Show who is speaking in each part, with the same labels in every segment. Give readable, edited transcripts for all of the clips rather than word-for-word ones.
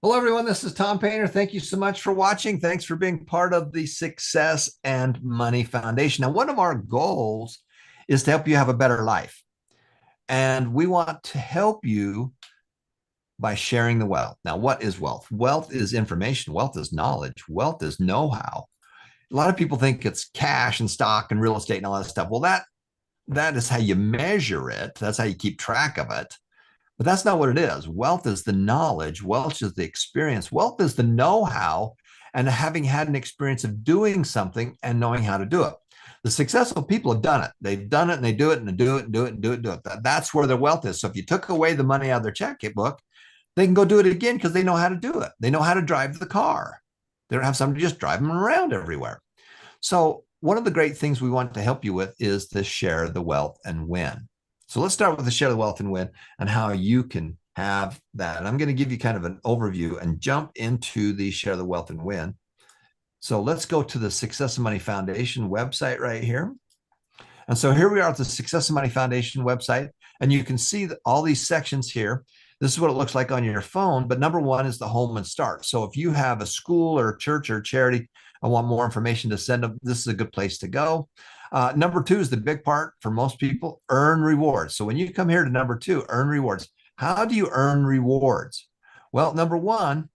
Speaker 1: Hello, everyone. This is Tom Painter. Thank you so much for watching. Thanks for being part of the Success and Money Foundation. Now, one of our goals is to help you have a better life. And we want to help you by sharing the wealth. Now, what is wealth? Wealth is information, wealth is knowledge, wealth is know how. A lot of people think it's cash and stock and real estate and all that stuff. Well, that is how you measure it, that's how you keep track of it. But that's not what it is. Wealth is the knowledge, wealth is the experience, wealth is the know how, and having had an experience of doing something and knowing how to do it. The successful people have done it. They've done it and they do it and they do it and do it and do it and do it. That's where their wealth is. So if you took away the money out of their checkbook, they can go do it again because they know how to do it. They know how to drive the car. They don't have somebody just drive them around everywhere. So one of the great things we want to help you with is the share the wealth and win. So let's start with the share the wealth and win and how you can have that. And I'm going to give you kind of an overview and jump into the share the wealth and win. So let's go to the Success and Money Foundation website right here. And so here we are at the Success and Money Foundation website, and you can see all these sections here. This is what it looks like on your phone. But number one is the home and start. So if you have a school or a church or a charity, I want more information to send them, this is a good place to go. Number two is the big part for most people, earn rewards. So when you come here to number two, earn rewards. How do you earn rewards? Well, number one,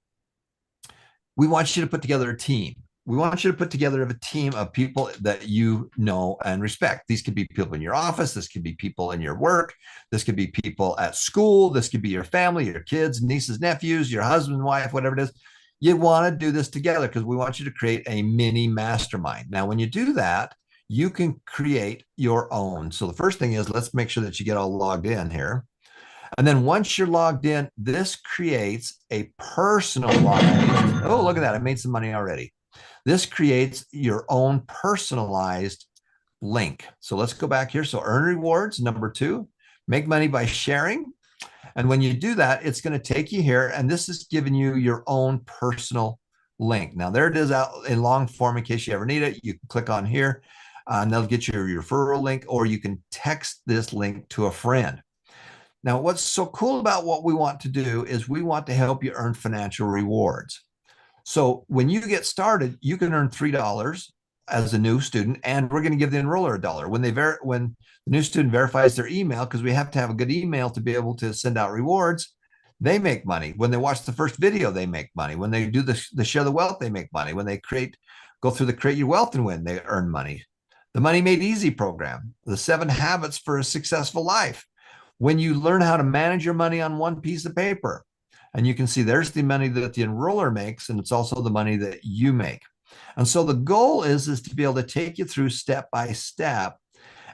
Speaker 1: we want you to put together a team. We want you to put together a team of people that you know and respect. These could be people in your office. This could be people in your work. This could be people at school. This could be your family, your kids, nieces, nephews, your husband, wife, whatever it is. You want to do this together because we want you to create a mini mastermind. Now, when you do that, you can create your own. So the first thing is let's make sure that you get all logged in here. And then once you're logged in, this creates a personalized. Oh, look at that. I made some money already. This creates your own personalized link. So let's go back here. So earn rewards, number two, make money by sharing. And when you do that, it's going to take you here. And this is giving you your own personal link. Now, there it is out in long form in case you ever need it. You can click on here and they'll get you your referral link, or you can text this link to a friend. Now, what's so cool about what we want to do is we want to help you earn financial rewards. So when you get started, you can earn $3 as a new student, and we're going to give the enroller $1 when when the new student verifies their email, because we have to have a good email to be able to send out rewards. They make money when they watch the first video. They make money when they do the share the wealth. They make money when they go through the create your wealth and win. They earn money. The Money Made Easy program, the 7 habits for a successful life. When you learn how to manage your money on one piece of paper, and you can see there's the money that the enroller makes, and it's also the money that you make. And so the goal is to be able to take you through step by step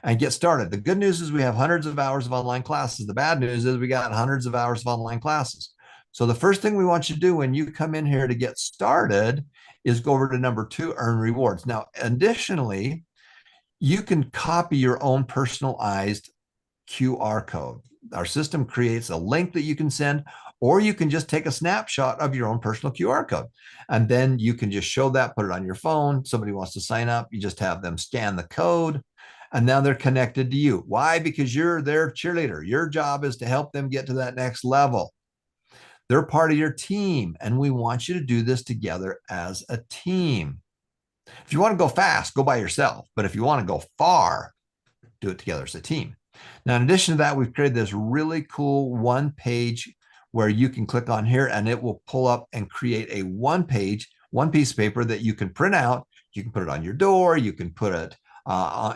Speaker 1: and get started. The good news is we have hundreds of hours of online classes. The bad news is we got hundreds of hours of online classes. So the first thing we want you to do when you come in here to get started is go over to number two, earn rewards. Now, additionally, you can copy your own personalized QR code. Our system creates a link that you can send, or you can just take a snapshot of your own personal QR code. And then you can just show that, put it on your phone. Somebody wants to sign up, you just have them scan the code, and now they're connected to you. Why? Because you're their cheerleader. Your job is to help them get to that next level. They're part of your team, and we want you to do this together as a team. If you want to go fast, go by yourself. But if you want to go far, do it together as a team. Now, in addition to that, we've created this really cool one page where you can click on here and it will pull up and create a one piece of paper that you can print out. You can put it on your door. You can put it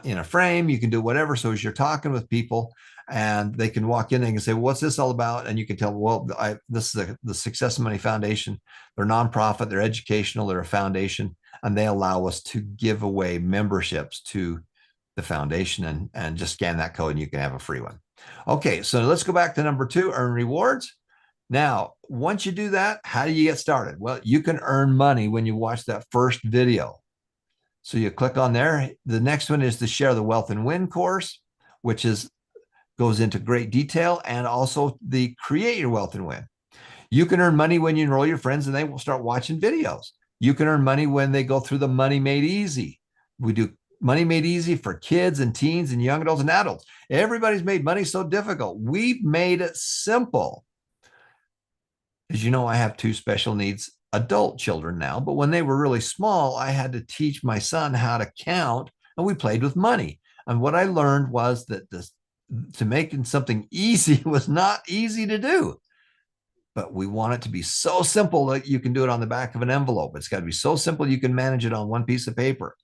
Speaker 1: in a frame. You can do whatever. So as you're talking with people and they can walk in and say, well, what's this all about? And you can tell, well, this is the Success and Money Foundation. They're nonprofit, they're educational, they're a foundation, and they allow us to give away memberships to the foundation, and just scan that code and you can have a free one. Okay, so let's go back to number two, earn rewards. Now, once you do that, how do you get started? Well, you can earn money when you watch that first video. So you click on there. The next one is the Share the Wealth and Win course, which goes into great detail, and also the Create Your Wealth and Win. You can earn money when you enroll your friends and they will start watching videos. You can earn money when they go through the Money Made Easy. We do Money Made Easy for kids and teens and young adults and adults. Everybody's made money so difficult. We've made it simple. As you know, I have two special needs adult children now, but when they were really small, I had to teach my son how to count, and we played with money. And what I learned was that this to making something easy was not easy to do, but we want it to be so simple that you can do it on the back of an envelope. It's got to be so simple you can manage it on one piece of paper.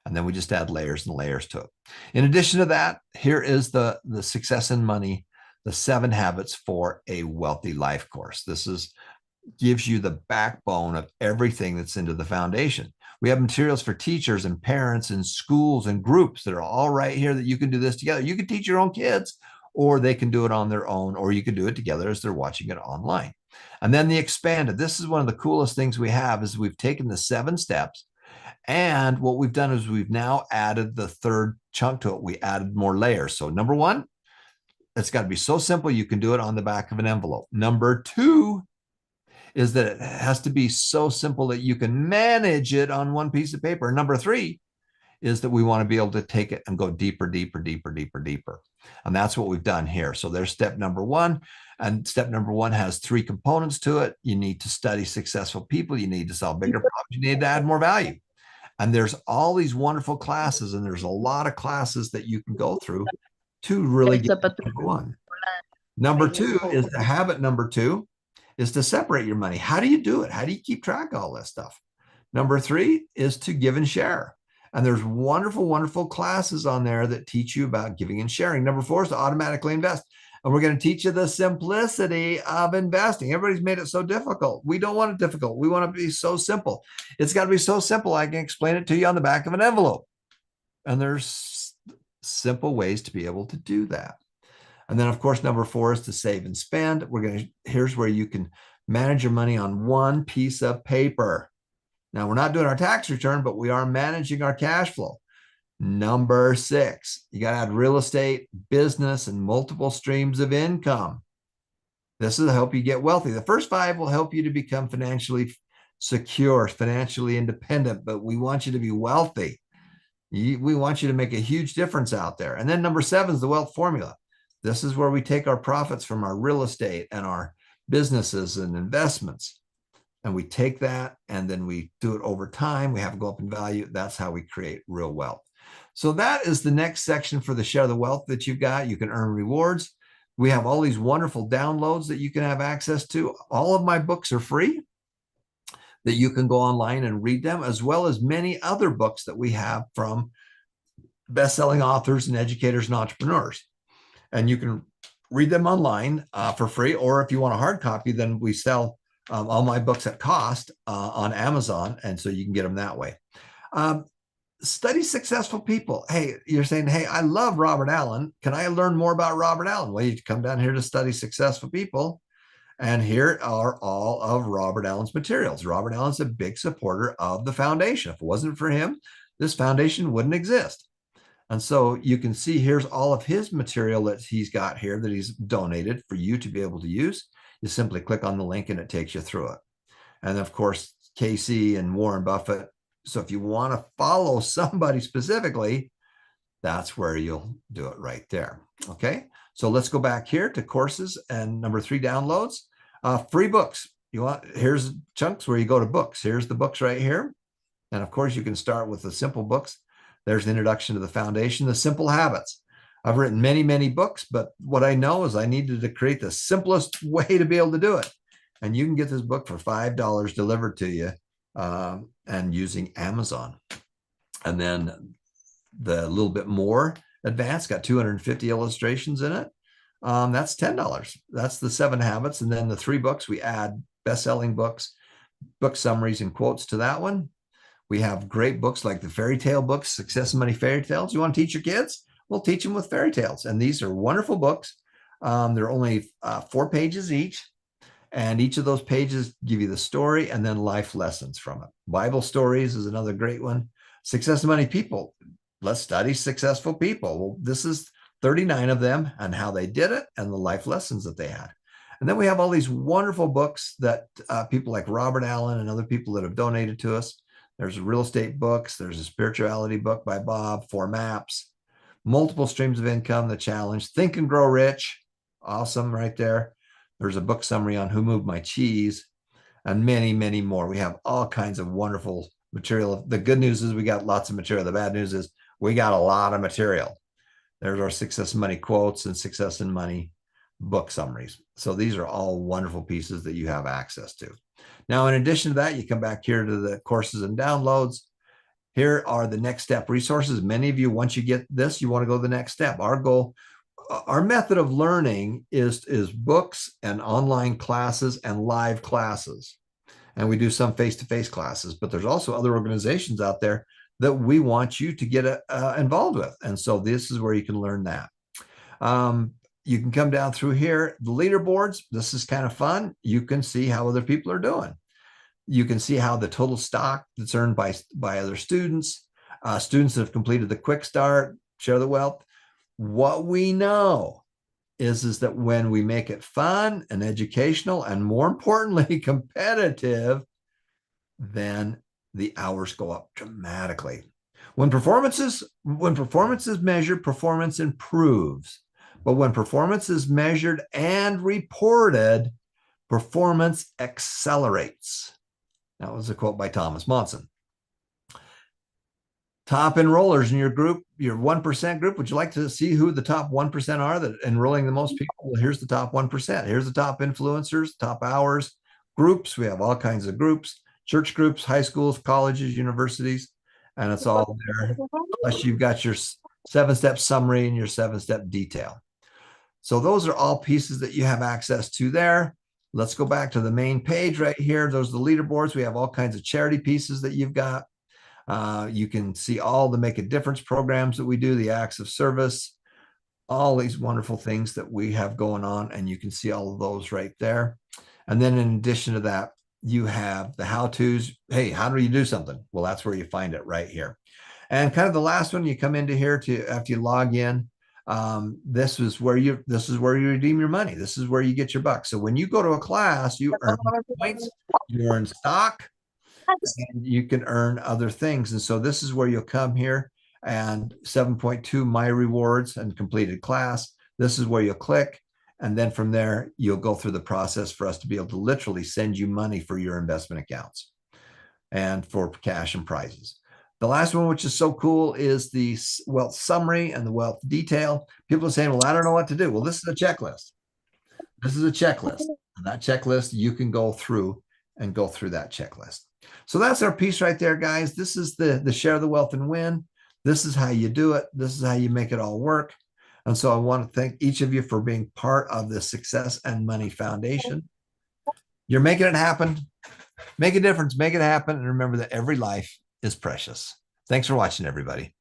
Speaker 1: And then we just add layers and layers to it. In addition to that, here is the Success in Money, the 7 Habits for a Wealthy Life course. This gives you the backbone of everything that's into the foundation. We have materials for teachers and parents and schools and groups that are all right here that you can do this together. You can teach your own kids, or they can do it on their own, or you can do it together as they're watching it online. And then the expanded. This is one of the coolest things we have is we've taken the 7 steps, and what we've done is we've now added the third chunk to it. We added more layers. So number 1, it's got to be so simple you can do it on the back of an envelope. Number 2 is that it has to be so simple that you can manage it on one piece of paper. Number 3 is that we want to be able to take it and go deeper, deeper, deeper, deeper, deeper. And that's what we've done here. So there's step number 1. And step number 1 has 3 components to it. You need to study successful people. You need to solve bigger problems. You need to add more value. And there's all these wonderful classes, and there's a lot of classes that you can go through to really get number 1. Number 2 is the habit. Number 2 is to separate your money. How do you do it? How do you keep track of all this stuff? Number 3 is to give and share. And there's wonderful, wonderful classes on there that teach you about giving and sharing. Number 4 is to automatically invest. And we're going to teach you the simplicity of investing. Everybody's made it so difficult. We don't want it difficult. We want it to be so simple. It's got to be so simple. I can explain it to you on the back of an envelope. And there's simple ways to be able to do that. And then, of course, number 4 is to save and spend. Here's where you can manage your money on one piece of paper. Now, we're not doing our tax return, but we are managing our cash flow. Number 6, you got to add real estate, business, and multiple streams of income. This will help you get wealthy. The first 5 will help you to become financially secure, financially independent, but we want you to be wealthy. We want you to make a huge difference out there. And then number 7 is the wealth formula. This is where we take our profits from our real estate and our businesses and investments, and we take that and then we do it over time. We have it go up in value. That's how we create real wealth. So that is the next section for the Share the Wealth that you've got. You can earn rewards. We have all these wonderful downloads that you can have access to. All of my books are free that you can go online and read them, as well as many other books that we have from best-selling authors and educators and entrepreneurs. And you can read them online for free, or if you want a hard copy, then we sell all my books at cost on Amazon, and so you can get them that way. Study successful people. Hey, you're saying, hey, I love Robert Allen. Can I learn more about Robert Allen? Well, you come down here to Study Successful People, and here are all of Robert Allen's materials. Robert Allen's a big supporter of the foundation. If it wasn't for him, this foundation wouldn't exist. And so you can see here's all of his material that he's got here that he's donated for you to be able to use. You simply click on the link and it takes you through it. And of course, Casey and Warren Buffett. So if you want to follow somebody specifically, that's where you'll do it right there. Okay. So let's go back here to courses and number 3, downloads. Free books. Here's chunks where you go to books. Here's the books right here. And of course, you can start with the simple books. There's the introduction to the foundation, the simple habits. I've written many, many books, but what I know is I needed to create the simplest way to be able to do it. And you can get this book for $5 delivered to you and using Amazon. And then the little bit more advanced, got 250 illustrations in it. That's $10. That's the 7 habits. And then the 3 books, we add best-selling books, book summaries and quotes to that one. We have great books like the fairy tale books, Success and Money Fairy Tales. You want to teach your kids? We'll teach them with fairy tales. And these are wonderful books. They're only 4 pages each. And each of those pages give you the story and then life lessons from it. Bible stories is another great one. Success and Money People. Let's study successful people. Well, this is 39 of them and how they did it and the life lessons that they had. And then we have all these wonderful books that people like Robert Allen and other people that have donated to us. There's real estate books. There's a spirituality book by Bob, 4 Maps, multiple streams of income, The Challenge, Think and Grow Rich. Awesome right there. There's a book summary on Who Moved My Cheese, and many, many more. We have all kinds of wonderful material. The good news is we got lots of material. The bad news is we got a lot of material. There's our Success and Money quotes and Success and Money book summaries. So these are all wonderful pieces that you have access to. Now, in addition to that, you come back here to the courses and downloads. Here are the next step resources. Many of you, once you get this, you want to go to the next step. Our goal, our method of learning is books and online classes and live classes. And we do some face-to-face classes, but there's also other organizations out there that we want you to get involved with. And so this is where you can learn that. You can come down through here, the leaderboards. This is kind of fun. You can see how other people are doing. You can see how the total stock that's earned by other students, students that have completed the quick start, share the wealth. What we know is that when we make it fun and educational and, more importantly, competitive, then the hours go up dramatically. When performance is measured, performance improves. But when performance is measured and reported, performance accelerates. That was a quote by Thomas Monson. Top enrollers in your group, your 1% group. Would you like to see who the top 1% are that enrolling the most people? Well, here's the top 1%. Here's the top influencers, top hours, groups. We have all kinds of groups, church groups, high schools, colleges, universities, and it's all there. Plus, you've got your 7-step summary and your 7-step detail. So those are all pieces that you have access to there. Let's go back to the main page right here. Those are the leaderboards. We have all kinds of charity pieces that you've got. You can see all the Make a Difference programs that we do, the acts of service, all these wonderful things that we have going on, and you can see all of those right there. And then in addition to that, you have the how-tos. Hey, how do you do something? Well, that's where you find it right here. And kind of the last one, you come into here to after you log in. This is where you redeem your money. This is where you get your bucks. So when you go to a class, you earn points, you earn stock, and you can earn other things. And so this is where you'll come here and 7.2 My Rewards and completed class. This is where you'll click. And then from there, you'll go through the process for us to be able to literally send you money for your investment accounts and for cash and prizes. The last one, which is so cool, is the wealth summary and the wealth detail. People are saying, well, I don't know what to do. Well, this is a checklist. This is a checklist. And that checklist, you can go through that checklist. So that's our piece right there, guys. This is the share the wealth and win. This is how you do it. This is how you make it all work. And so I want to thank each of you for being part of the Success and Money Foundation. You're making it happen. Make a difference, make it happen. And remember that every life is precious. Thanks for watching, everybody.